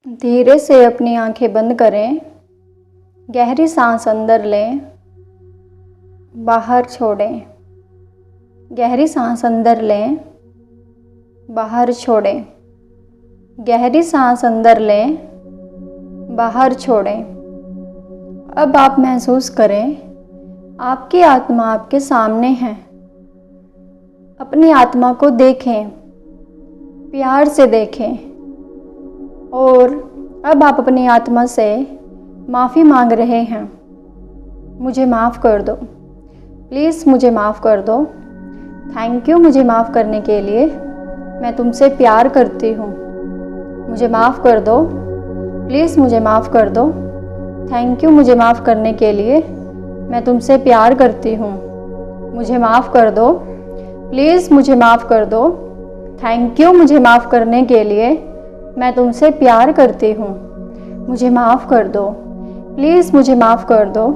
धीरे से अपनी आंखें बंद करें। गहरी सांस अंदर लें, बाहर छोड़ें। गहरी सांस अंदर लें, बाहर छोड़ें। गहरी सांस अंदर लें, बाहर छोड़ें। अब आप महसूस करें आपकी आत्मा आपके सामने है। अपनी आत्मा को देखें, प्यार से देखें और अब आप अपनी आत्मा से माफ़ी मांग रहे हैं। मुझे माफ़ कर दो, प्लीज़ मुझे माफ़ कर दो। थैंक यू मुझे माफ़ करने के लिए। मैं तुमसे प्यार करती हूँ। मुझे माफ़ कर दो, प्लीज़ मुझे माफ़ कर दो। थैंक यू मुझे माफ़ करने के लिए। मैं तुमसे प्यार करती हूँ। मुझे माफ़ कर दो, प्लीज़ मुझे माफ़ कर दो। थैंक यू मुझे माफ़ करने के लिए। मैं तुमसे प्यार करती हूँ। मुझे माफ़ कर दो, प्लीज़ मुझे माफ़ कर दो।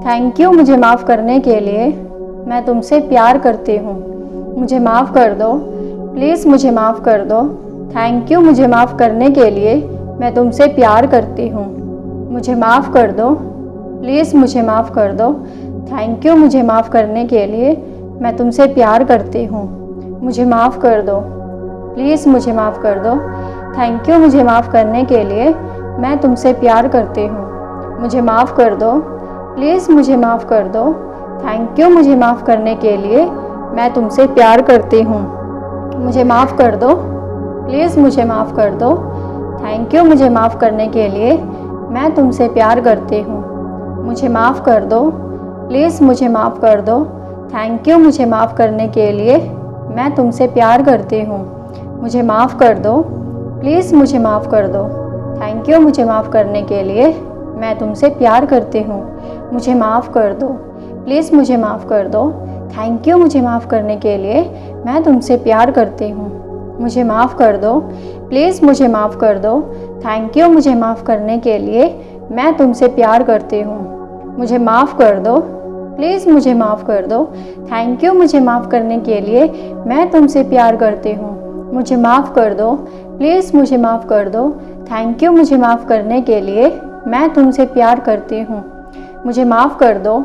थैंक यू मुझे माफ़ करने के लिए। मैं तुमसे प्यार करती हूँ। मुझे माफ़ कर दो, प्लीज़ मुझे माफ़ कर दो। थैंक यू मुझे माफ़ करने के लिए। मैं तुमसे प्यार करती हूँ। मुझे माफ़ कर दो, प्लीज़ मुझे माफ़ कर दो। थैंक यू मुझे माफ़ करने के लिए। मैं तुमसे प्यार करती हूँ। मुझे माफ़ कर दो, प्लीज़ मुझे माफ़ कर दो। थैंक यू मुझे माफ़ करने के लिए। मैं तुमसे प्यार करती हूँ। मुझे माफ़ कर दो, प्लीज़ मुझे माफ़ कर दो। थैंक यू मुझे माफ़ करने के लिए। मैं तुमसे प्यार करती हूँ। मुझे माफ़ कर दो, प्लीज़ मुझे माफ़ कर दो। थैंक यू मुझे माफ़ करने के लिए। मैं तुमसे प्यार करती हूँ। मुझे माफ़ कर दो, प्लीज़ मुझे माफ़ कर दो। थैंक यू मुझे माफ़ करने के लिए। मैं तुमसे प्यार करती हूँ। मुझे माफ़ कर दो, प्लीज़ मुझे माफ़ कर दो। थैंक यू मुझे माफ़ करने के लिए। मैं तुमसे प्यार करती हूँ। मुझे माफ़ कर दो, प्लीज़ मुझे माफ़ कर दो। थैंक यू मुझे माफ़ करने के लिए। मैं तुमसे प्यार करती हूँ। मुझे माफ़ कर दो, प्लीज़ मुझे माफ़ कर दो। थैंक यू मुझे माफ़ करने के लिए। मैं तुमसे प्यार करती हूँ। मुझे माफ़ कर दो, प्लीज़ मुझे माफ़ कर दो। थैंक यू मुझे माफ़ करने के लिए। मैं तुमसे प्यार करती हूँ। मुझे माफ़ कर दो, प्लीज़ मुझे माफ़ कर दो। थैंक यू मुझे माफ़ करने के लिए। मैं तुमसे प्यार करती हूँ। मुझे माफ़ कर दो,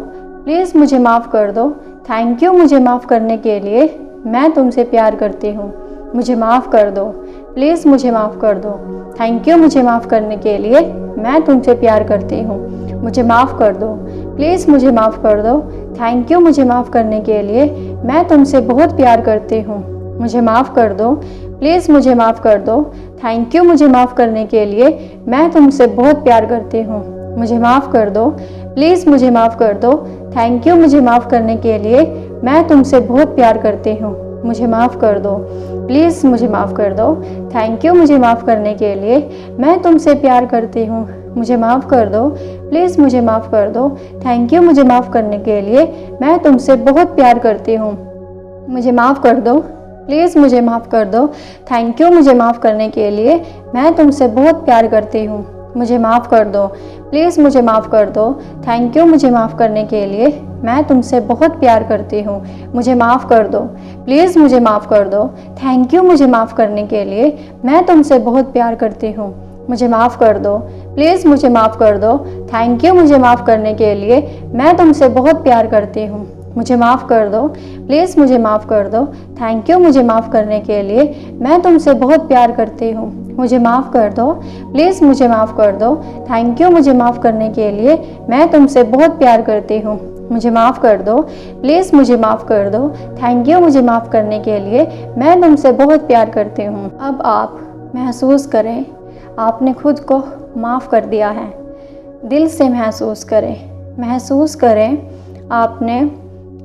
प्लीज़ मुझे माफ़ कर दो। थैंक यू मुझे माफ़ करने के लिए। मैं तुमसे प्यार करती हूँ। मुझे माफ़ कर दो, प्लीज़ मुझे माफ़ कर दो। थैंक यू मुझे माफ़ करने के लिए। मैं तुमसे प्यार करती हूँ। मुझे माफ़ कर दो, प्लीज़ मुझे माफ़ कर दो। थैंक यू मुझे माफ़ करने के लिए। मैं तुमसे बहुत प्यार करती हूँ। मुझे माफ़ कर दो, प्लीज़ मुझे माफ़ कर दो। थैंक यू मुझे माफ़ करने के लिए। मैं तुमसे बहुत प्यार करती हूँ। मुझे माफ़ कर दो, प्लीज़ मुझे माफ़ कर दो। थैंक यू मुझे माफ़ करने के लिए। मैं तुमसे बहुत प्यार करती हूँ। मुझे माफ़ कर दो, प्लीज़ मुझे माफ़ कर दो। थैंक यू मुझे माफ़ करने के लिए। मैं तुमसे प्यार करती हूँ। मुझे माफ़ कर दो, प्लीज़ मुझे माफ़ कर दो। थैंक यू मुझे माफ़ करने के लिए। मैं तुमसे बहुत प्यार करती हूँ। मुझे माफ़ कर दो, प्लीज़ मुझे माफ़ कर दो। थैंक यू मुझे माफ़ करने के लिए। मैं तुमसे बहुत प्यार करती हूँ। मुझे माफ़ कर दो, प्लीज़ मुझे माफ़ कर दो। थैंक यू मुझे माफ़ करने के लिए। मैं तुमसे बहुत प्यार करती हूँ। मुझे माफ़ कर दो, प्लीज़ मुझे माफ़ कर दो। थैंक यू मुझे माफ़ करने के लिए। मैं तुमसे बहुत प्यार करती हूँ। मुझे माफ़ कर दो, प्लीज़ मुझे माफ़ कर दो। थैंक यू मुझे माफ़ करने के लिए। मैं तुमसे बहुत प्यार करती हूँ। मुझे माफ़ कर दो, प्लीज़ मुझे माफ़ कर दो। थैंक यू मुझे माफ़ करने के लिए। मैं तुमसे बहुत प्यार करती हूँ। मुझे माफ़ कर दो, प्लीज़ मुझे माफ़ कर दो। थैंक यू मुझे माफ़ करने के लिए। मैं तुमसे बहुत प्यार करती हूँ। मुझे माफ़ कर दो, प्लीज़ मुझे माफ़ कर दो। थैंक यू मुझे माफ़ करने के लिए। मैं तुमसे बहुत प्यार करती हूँ। अब आप महसूस करें आपने खुद को माफ़ कर दिया है। दिल से महसूस करें आपने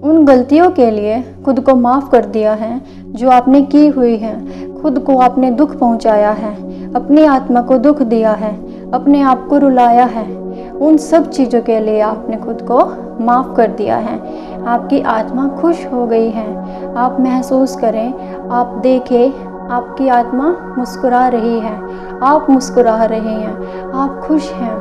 उन गलतियों के लिए खुद को माफ़ कर दिया है जो आपने की हुई है। खुद को आपने दुख पहुंचाया है, अपनी आत्मा को दुख दिया है, अपने आप को रुलाया है। उन सब चीज़ों के लिए आपने खुद को माफ़ कर दिया है। आपकी आत्मा खुश हो गई है। आप महसूस करें, आप देखें आपकी आत्मा मुस्कुरा रही है, आप मुस्कुरा रहे हैं, आप खुश हैं।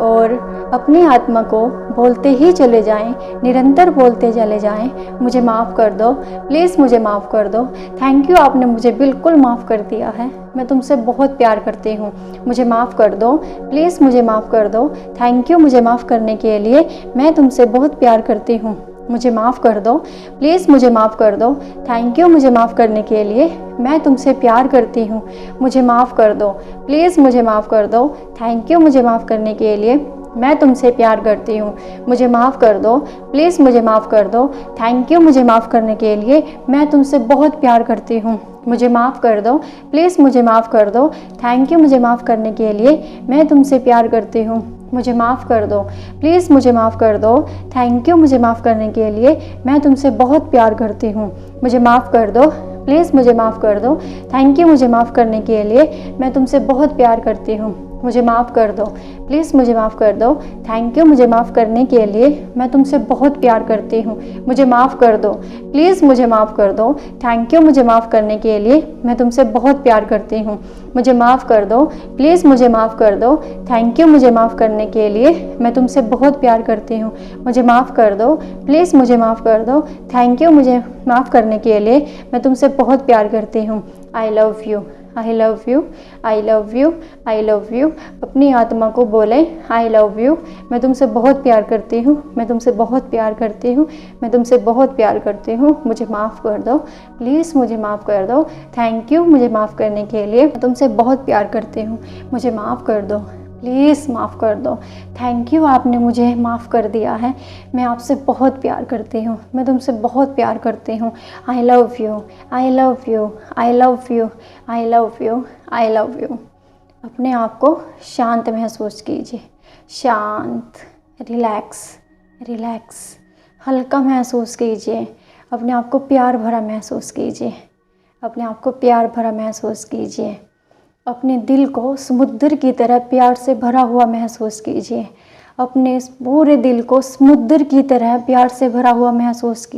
और अपनी आत्मा को बोलते ही चले जाएं, निरंतर बोलते चले जाएं, मुझे माफ़ कर दो, प्लीज़ मुझे माफ़ कर दो, थैंक यू आपने मुझे बिल्कुल माफ़ कर दिया है, मैं तुमसे बहुत प्यार करती हूँ, मुझे माफ़ कर दो, प्लीज़ मुझे माफ़ कर दो, थैंक यू मुझे माफ़ करने के लिए, मैं तुमसे बहुत प्यार करती हूँ, मुझे माफ़ कर दो, प्लीज़ मुझे माफ़ कर दो, थैंक यू मुझे माफ़ करने के लिए, मैं तुमसे प्यार करती हूँ, मुझे माफ़ कर दो, प्लीज़ मुझे माफ़ कर दो, थैंक यू मुझे माफ़ करने के लिए, मैं तुमसे प्यार करती हूँ, मुझे माफ़ कर दो, प्लीज़ मुझे माफ़ कर दो, थैंक यू मुझे माफ़ करने के लिए, मैं तुमसे बहुत प्यार करती हूँ, मुझे माफ़ कर दो, प्लीज़ मुझे माफ़ कर दो, थैंक यू मुझे माफ़ करने के लिए, मैं तुमसे प्यार करती हूँ, मुझे माफ़ कर दो, प्लीज़ मुझे माफ़ कर दो, थैंक यू मुझे माफ़ करने के लिए, मैं तुमसे बहुत प्यार करती हूँ, मुझे माफ़ कर दो, प्लीज़ मुझे माफ़ कर दो, थैंक यू मुझे माफ़ करने के लिए, मैं तुमसे बहुत प्यार करती हूँ, मुझे माफ़ कर दो, प्लीज़ मुझे माफ़ कर दो, थैंक यू मुझे माफ़ करने के लिए, मैं तुमसे बहुत प्यार करती हूँ, मुझे माफ़ कर दो, प्लीज़ मुझे माफ़ कर दो, थैंक यू मुझे माफ़ करने के लिए, मैं तुमसे बहुत प्यार करती हूँ, मुझे माफ़ कर दो, प्लीज़ मुझे माफ़ कर दो, थैंक यू मुझे माफ़ करने के लिए, मैं तुमसे बहुत प्यार करती हूँ, मुझे माफ़ कर दो, प्लीज़ मुझे माफ़ कर दो, थैंक यू मुझे माफ़ करने के लिए, मैं तुमसे बहुत प्यार करती हूँ। I love you, I love you, I love you, I love you. अपनी आत्मा को बोले आई लव यू, मैं तुमसे बहुत प्यार करती हूँ, मैं तुमसे बहुत प्यार करती हूँ, मैं तुमसे बहुत प्यार करती हूँ, मुझे माफ़ कर दो, प्लीज़ मुझे माफ़ कर दो, थैंक यू मुझे माफ़ करने के लिए, मैं तुमसे बहुत प्यार करती हूँ, मुझे माफ़ कर दो, प्लीज़ माफ़ कर दो, थैंक यू आपने मुझे माफ़ कर दिया है, मैं आपसे बहुत प्यार करती हूँ, मैं तुमसे बहुत प्यार करती हूँ। I love you, I love you, I love you, I love you, I love you. अपने आप को शांत महसूस कीजिए, शांत, रिलैक्स, रिलैक्स, हल्का महसूस कीजिए, अपने आप को प्यार भरा महसूस कीजिए, अपने आप को प्यार भरा महसूस कीजिए, अपने दिल को समुद्र की तरह प्यार से भरा हुआ महसूस कीजिए, अपने इस पूरे दिल को समुद्र की तरह प्यार से भरा हुआ महसूस कीजिए।